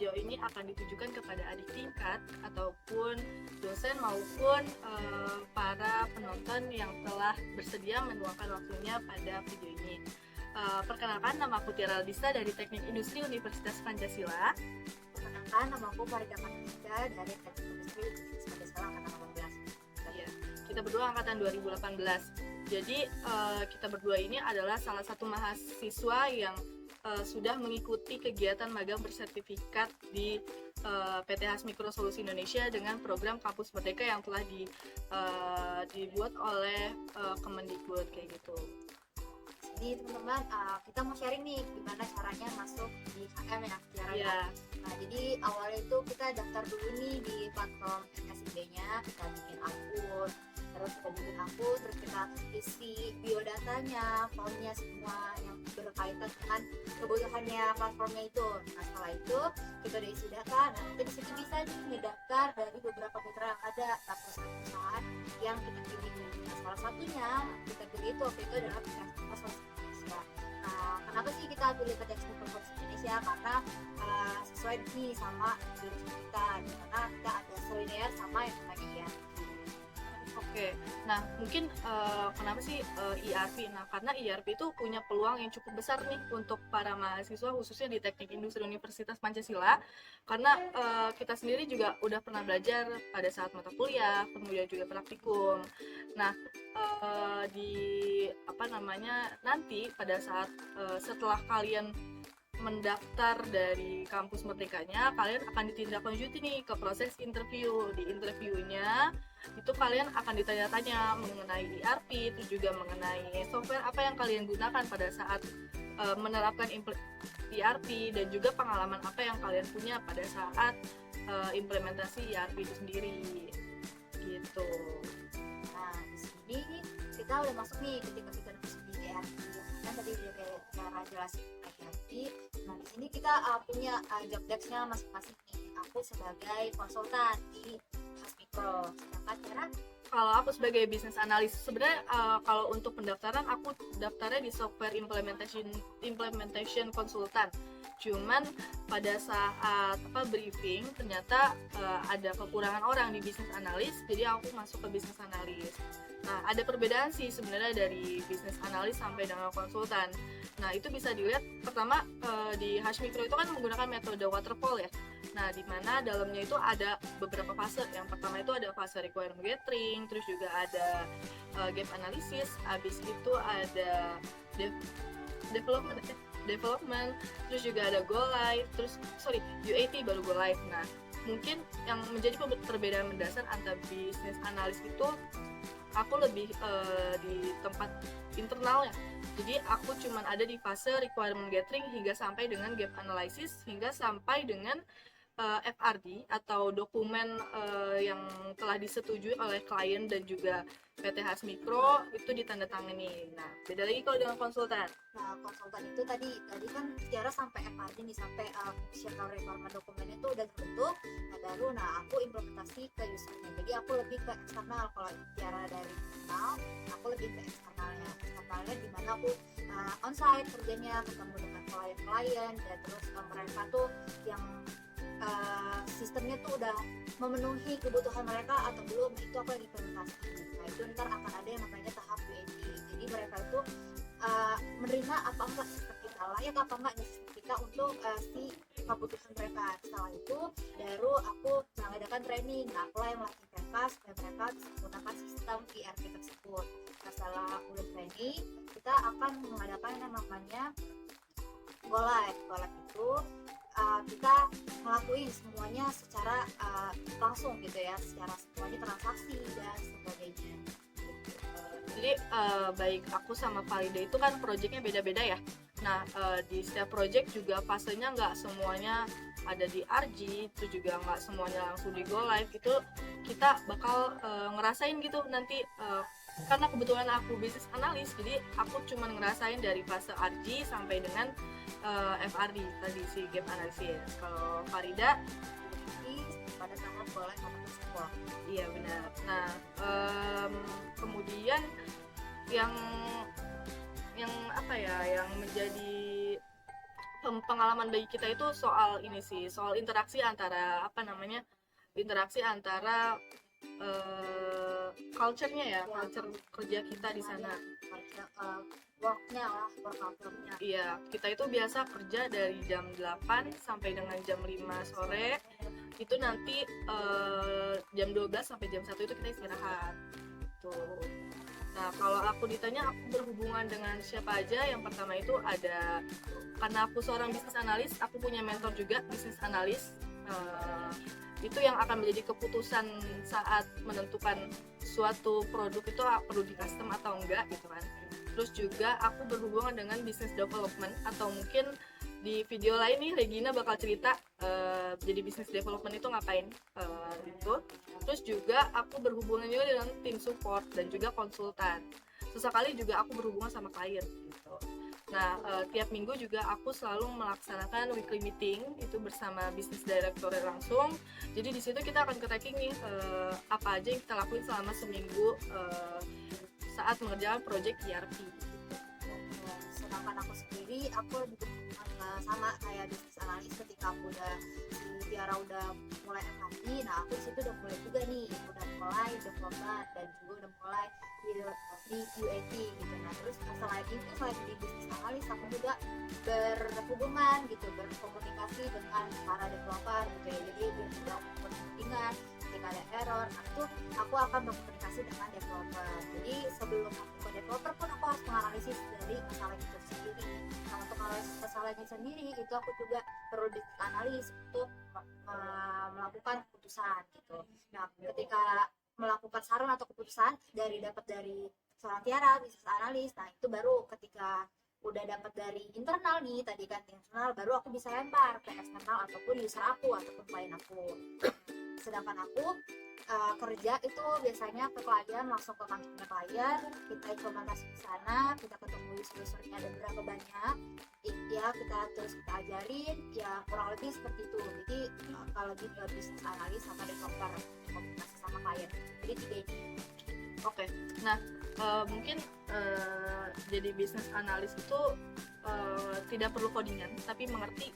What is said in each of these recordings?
video ini akan ditujukan kepada adik tingkat ataupun dosen maupun para penonton yang telah bersedia meluangkan waktunya pada video ini. Perkenalkan, nama aku Tiara Aldisa dari Teknik Industri Universitas Pancasila. Perkenalkan, nama aku Farida Patricia dari Teknik Industri Universitas Pancasila angkatan 18. Iya, kita berdua angkatan 2018. Jadi kita berdua ini adalah salah satu mahasiswa yang sudah mengikuti kegiatan magang bersertifikat di PT Hasmikro Solusi Indonesia dengan program Kampus Merdeka yang telah dibuat oleh Kemendikbud kayak gitu. Jadi teman-teman, kita mau sharing nih gimana caranya masuk di HM ya, Tiara. Iya. Nah, jadi awalnya itu kita daftar dulu nih di platform NSIB-nya, kita bikin akun, terus kita isi biodatanya, formnya semua yang berkaitan dengan kebutuhannya platformnya itu. Nah, setelah itu kita udah isi data, nah kita di sini bisa nih ngedaftar dari beberapa mitra yang ada, perusahaan yang kita pilih. Nah, salah satunya kita pilih itu waktu itu adalah Solusi Indonesia. Nah, kenapa sih kita pilih PT Solusi Indonesia? Karena sesuai nih sama jurusan kita, karena kita ada selinier sama yang namanya IARP. Oke, nah mungkin kenapa sih IARP? Nah, karena IARP itu punya peluang yang cukup besar nih untuk para mahasiswa khususnya di Teknik Industri Universitas Pancasila, karena kita sendiri juga udah pernah belajar pada saat mata kuliah, kemudian juga praktikum. Nah, nanti pada saat setelah kalian mendaftar dari kampus merdekanya, kalian akan ditindaklanjuti nih ke proses interview. Di interviewnya itu kalian akan ditanya-tanya mengenai ERP, terus juga mengenai software apa yang kalian gunakan pada saat menerapkan ERP, dan juga pengalaman apa yang kalian punya pada saat implementasi ERP itu sendiri gitu. Nah, di sini kita udah masuk nih ketika kita masuk di ERP. Kan tadi udah kayak cara jelasin ERP. Nah, di sini kita punya job desk-nya masing-masing nih. Aku sebagai konsultan di Hasmikro, sedangkan Tiara kalau aku sebagai business analyst, sebenarnya kalau untuk pendaftaran aku daftarnya di software implementation consultant. Cuman pada saat briefing ternyata ada kekurangan orang di business analyst, jadi aku masuk ke business analyst. Nah, ada perbedaan sih sebenarnya dari business analyst sampai dengan konsultan. Nah, itu bisa dilihat pertama di Hasmikro itu kan menggunakan metode waterfall ya. Nah, di mana dalamnya itu ada beberapa fase. Yang pertama itu ada fase requirement gathering, terus juga ada gap analysis, habis itu ada development, terus juga ada go live, UAT baru go live. Nah, mungkin yang menjadi perbedaan mendasar antara business analyst itu aku lebih di tempat internalnya. Jadi aku cuman ada di fase requirement gathering hingga sampai dengan gap analysis, hingga sampai dengan FRD atau dokumen yang telah disetujui oleh klien dan juga PT Hasmikro itu ditandatangani. Nah, beda lagi kalau dengan konsultan. Nah, konsultan itu tadi kan Tiara sampai FRD nih, sampai fungsional requirement dokumennya itu udah terbentuk. Nah, baru aku implementasi ke usernya. Jadi aku lebih ke eksternal. Kalau Tiara dari internal, aku lebih ke eksternalnya. Eksternalnya di mana aku onsite kerjanya, ketemu dengan klien-klien, dan terus mereka tuh yang sistemnya tuh udah memenuhi kebutuhan mereka atau belum, itu aku yang implementasi. Nah, itu ntar akan ada yang namanya tahap UAT. Jadi mereka itu menerima apa enggak sistem kita, layak apa enggak sistem kita untuk si kebutuhan mereka. Setelah itu baru aku mengadakan training. Nah, aku lah yang melatih mereka supaya mereka bisa menggunakan sistem ERP tersebut. Nah, setelah udah training, kita akan mengadakan yang namanya go live. Go live itu kita ngelakuin semuanya secara langsung gitu ya, secara semuanya transaksi dan sebagainya. Jadi baik aku sama Farida itu kan projectnya beda-beda ya. Nah, di setiap project juga fasenya nggak semuanya ada di RG, itu juga nggak semuanya langsung di go live. Itu kita bakal ngerasain gitu nanti, karena kebetulan aku business analyst, jadi aku cuma ngerasain dari fase RG sampai dengan FRD tadi, si gap analysis. Kalau Farida pada tahap go live atau support. Iya benar. Nah, kemudian yang menjadi pengalaman bagi kita itu soal ini sih, soal interaksi antara interaksi antara culture-nya ya, culture kerja kita di sana. Work-nya lah, work culture-nya. Iya, kita itu biasa kerja dari jam 8 sampai dengan jam 5 sore. Itu nanti jam 12 sampai jam 1 itu kita istirahat. Tuh. Nah, kalau aku ditanya aku berhubungan dengan siapa aja, yang pertama itu ada, karena aku seorang bisnis analis, aku punya mentor juga bisnis analis. Itu yang akan menjadi keputusan saat menentukan suatu produk itu perlu di custom atau enggak gitu kan. Terus juga aku berhubungan dengan business development, atau mungkin di video lain nih Regina bakal cerita jadi business development itu ngapain gitu. Terus juga aku berhubungan juga dengan tim support dan juga konsultan. Sesekali juga aku berhubungan sama klien gitu. Nah, tiap minggu juga aku selalu melaksanakan weekly meeting itu bersama business director langsung. Jadi di situ kita akan tracking nih apa aja yang kita lakuin selama seminggu saat mengerjakan project ERP. Sedangkan aku sendiri, aku lebih sama kayak bisnis analis. Ketika aku udah si Tiara udah mulai FHP, nah aku disitu udah mulai juga nih, udah mulai development dan juga udah mulai di UAT gitu. Nah terus selain itu, selain di bisnis analis, aku juga berhubungan gitu, berkomunikasi dengan para developer gitu ya. Jadi biar tidak kepentingan ketika ada error, aku akan berkomunikasi dengan developer. Jadi sebelum aku ke developer pun aku harus menganalisis dari masalah itu sendiri. Nah untuk analisis masalahnya sendiri itu aku juga perlu analis untuk melakukan keputusan gitu. Nah ketika melakukan saran atau keputusan dapat dari seorang Tiara bisnis analis, nah itu baru ketika udah dapat dari internal nih tadi kan, internal baru aku bisa lempar ke eksternal ataupun user aku ataupun klien aku. Sedangkan aku kerja itu biasanya ke klien, langsung ke kantornya klien, kita implementasi di sana, kita ketemu user-usernya ada berapa banyak, ya kita terus kita ajarin, ya kurang lebih seperti itu. Jadi kalau di bisnis analis sama developer komunikasi sama klien, jadi 3 ini. Oke. Nah, mungkin jadi business analis itu tidak perlu codingan, tapi mengerti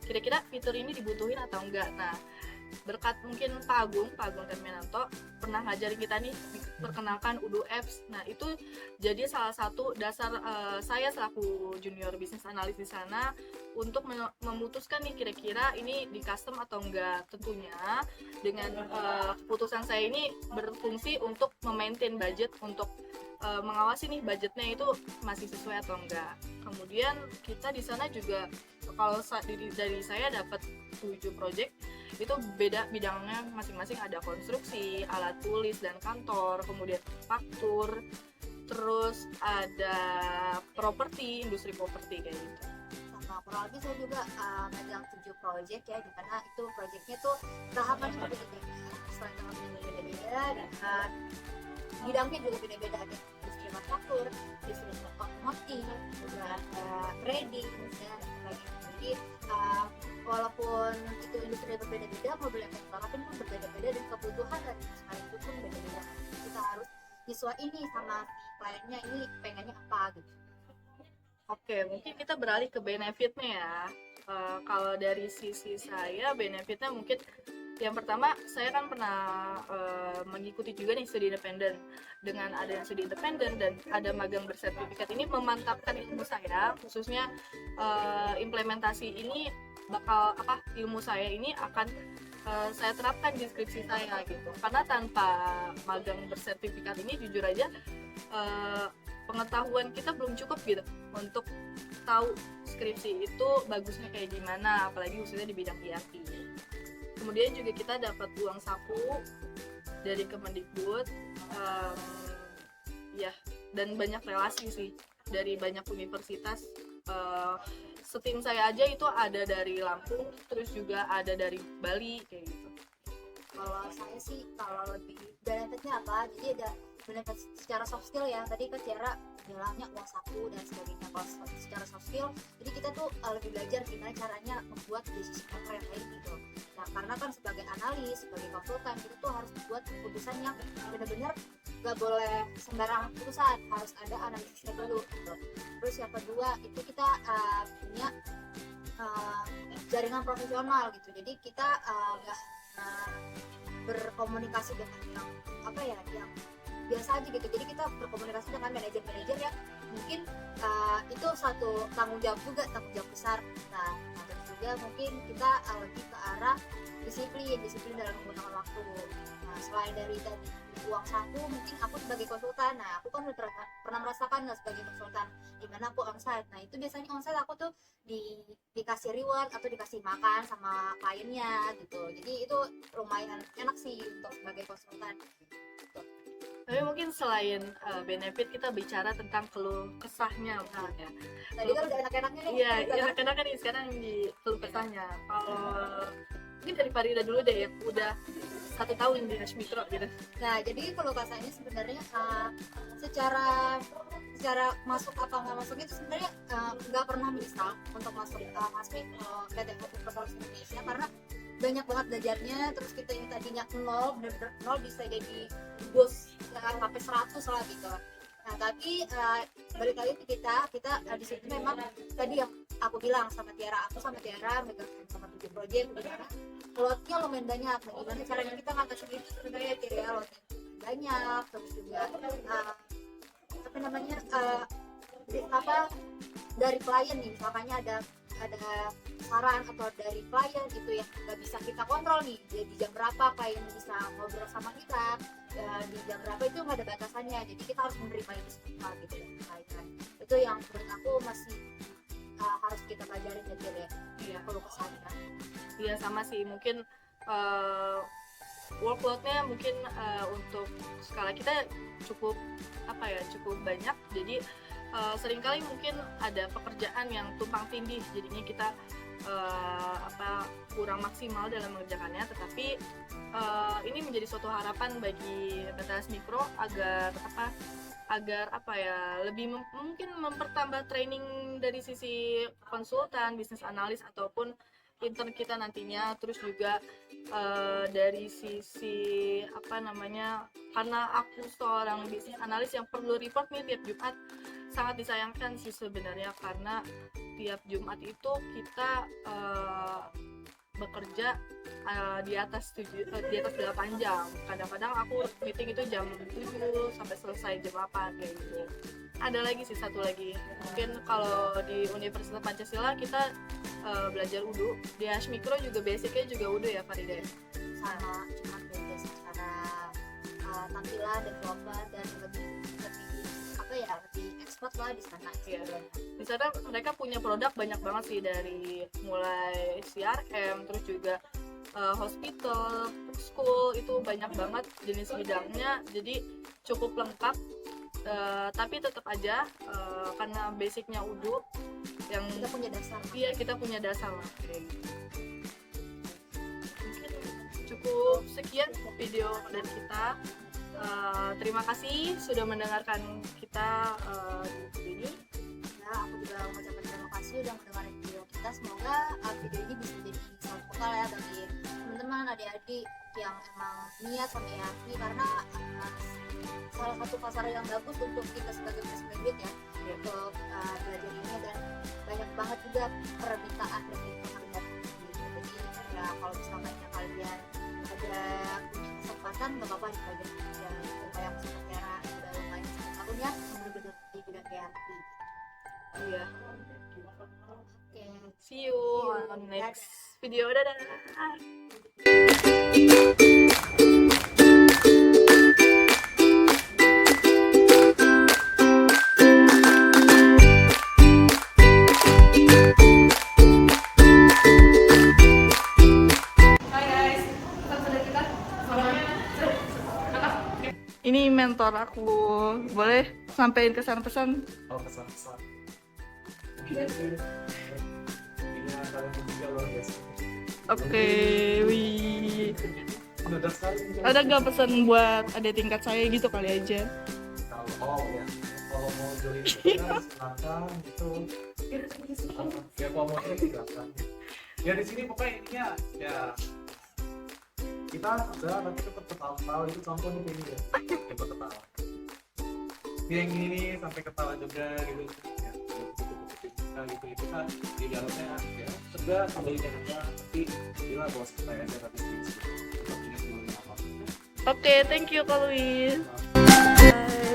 kira-kira fitur ini dibutuhin atau enggak. Nah, berkat mungkin Pak Agung Terminanto pernah ngajarin kita nih, perkenalkan Udo Apps. Nah, itu jadi salah satu dasar saya selaku junior business analis di sana untuk memutuskan nih kira-kira ini di custom atau enggak. Tentunya dengan keputusan saya ini berfungsi untuk memaintain budget, untuk mengawasi nih budgetnya itu masih sesuai atau enggak. Kemudian kita di sana juga, kalau dari saya dapat 7 project, itu beda bidangnya masing-masing, ada konstruksi, alat tulis dan kantor, kemudian faktur, terus ada properti, industri properti kayak gitu. Sama kurang lebih saya juga megang 7 project ya, dimana itu projectnya tuh tahapannya berbeda-beda, selain tahapannya berbeda-beda dan bidangnya juga beda-beda, ada industri manufaktur, industri otomotif, juga ada trading dan sebagainya. Jadi walaupun itu industri berbeda-beda, mobil yang kita terapin pun berbeda-beda dan kebutuhan dari sekali itu pun beda-beda. Kita harus nyesuaiin nih sama si kliennya, ini pengennya apa gitu. Oke, mungkin kita beralih ke benefitnya ya. Kalau dari sisi saya, benefitnya mungkin yang pertama, saya kan pernah mengikuti juga nih studi independen. Dengan adanya studi independen dan ada magang bersertifikat, ini memantapkan ilmu saya, khususnya implementasi ini ilmu saya ini akan saya terapkan di skripsi saya gitu. Karena tanpa magang bersertifikat ini, jujur aja pengetahuan kita belum cukup gitu untuk tahu skripsi itu bagusnya kayak gimana, apalagi khususnya di bidang ERP. Kemudian juga kita dapat uang saku dari Kemendikbud, ya, dan banyak relasi sih dari banyak universitas. Setim saya aja itu ada dari Lampung, terus juga ada dari Bali kayak gitu. Kalau saya sih, kalau lebih benefitnya apa, jadi ada benefit secara soft skill ya, tadi kan Tiara bilangnya uang saku dan sebagainya. Kalau secara soft skill, jadi kita tuh lebih belajar gimana caranya membuat decision maker yang baik gitu. Nah karena kan sebagai analis, sebagai konsultan, kita tuh harus membuat keputusan yang benar-benar nggak boleh sembarang keputusan, harus ada analisisnya dulu gitu. Terus yang kedua itu kita punya jaringan profesional gitu, jadi kita nggak berkomunikasi dengan yang apa ya, yang biasa aja gitu. Jadi kita berkomunikasi dengan manajer-manajer yang mungkin itu satu tanggung jawab juga, tanggung jawab besar. Nah terus juga mungkin kita lebih ke arah disiplin dalam menggunakan waktu. Nah selain dari tadi uang saku, mungkin aku sebagai konsultan, nah aku kan udah pernah merasakan sebagai konsultan dimana aku onsite. Nah itu biasanya onsite aku tuh dikasih reward atau dikasih makan sama kliennya gitu, jadi itu lumayan enak sih untuk sebagai konsultan gitu. Tapi mungkin selain benefit, kita bicara tentang keluh kesahnya mungkin ya. Tadi kan udah enak-enaknya nih. Iya, enak-enakan nih, sekarang di keluh kesahnya. Kalau mungkin dari Farida dulu deh, yang udah 1 tahun di Hash Mikro gitu. Nah jadi keluh kesahnya sebenarnya secara masuk apa nggak masuk itu sebenarnya nggak pernah menyesal untuk masuk Hasmi PT Polisi Indonesia, karena banyak banget belajarnya. Terus kita yang tadinya nol, bener-bener nol bisa jadi bos sampai 100 lah gitu. Nah tapi balik lagi ke kita di situ memang tadi yang aku bilang sama Tiara, megang sama 7 proyek, lotnya lumayan banyak. Nah gimana caranya kita ngatasin itu sebenarnya, Tiara, lotnya banyak. Terus juga apa namanya dari klien nih, misalkannya ada saran atau dari klien itu yang nggak bisa kita kontrol nih, jadi jam berapa klien bisa ngobrol sama kita, di jam berapa itu nggak ada batasannya, jadi kita harus menerima itu semua gitu ya. Itu yang menurut aku masih harus kita pelajarin ya. Iya, kalau kesana. Iya sama sih, mungkin workloadnya mungkin untuk skala kita cukup banyak, jadi seringkali mungkin ada pekerjaan yang tumpang tindih, jadinya kita kurang maksimal dalam mengerjakannya. Tetapi ini menjadi suatu harapan bagi PT Hash Mikro agar lebih mungkin mempertambah training dari sisi konsultan, bisnis analis ataupun intern kita nantinya. Terus juga dari sisi karena aku seorang bisnis analis yang perlu report nih tiap Jumat, sangat disayangkan sih sebenarnya, karena tiap Jumat itu kita bekerja di atas 8 jam. Kadang-kadang aku meeting itu jam 7 sampai selesai jam 8 kayak gitu. Ada lagi sih satu lagi, mungkin kalau di Universitas Pancasila kita belajar UDU. Di Hash Mikro juga basicnya juga UDU ya Farida? Sama, cuma beda secara tampilan dan development dan lebih expert lah di sana. Iya. Di sana mereka punya produk banyak banget sih, dari mulai CRM, terus juga hospital, school, itu banyak banget jenis bidangnya, jadi cukup lengkap. Tapi tetap aja karena basicnya UDU yang Kita punya dasar. Iya, kita punya dasar lah. Mungkin cukup sekian video dari kita. Terima kasih sudah mendengarkan kita di video ini. Ya, aku juga mengucapkan terima kasih udah mendengarkan video kita. Semoga video ini bisa jadi satu bekal ya bagi teman-teman, adik-adik yang emang niat sama Yaki, karena salah satu pasar yang bagus untuk kita sebagai fresh graduate ya, untuk belajar ini, dan banyak banget juga permintaan dari pekerjaan gitu. Jadi ya kalau misalnya kalian ada punya kesempatan, nggak apa-apa dipelajari aja. Supaya aku sama Tiara udah lumayan 1 tahun ya bener-bener di bidang kreatif. Iya. Oke, See you on next video. Dadah. Ini mentor aku, boleh sampein kesan-pesan? Oh, kesan-kesan. Ini kalian juga luar biasa. Oke, wih. Mudah sekali. Ada nggak pesan buat adik tingkat saya gitu kali aja? Kalau mau join kita silakan gitu. Ya kalau mau join silakan. Ya di sini pokoknya intinya ya kita kerja tapi tetap ketawa, itu contohnya kayak gini ya. Kita ketawa. yang ini sampai ketawa juga gitu ya, kita gitu itu kan di dalamnya ya segar kembalinya enggak tapi bila bos kita aja tapi sebetulnya belum apa. Oke, thank you Kak Louis. Nah, Bye.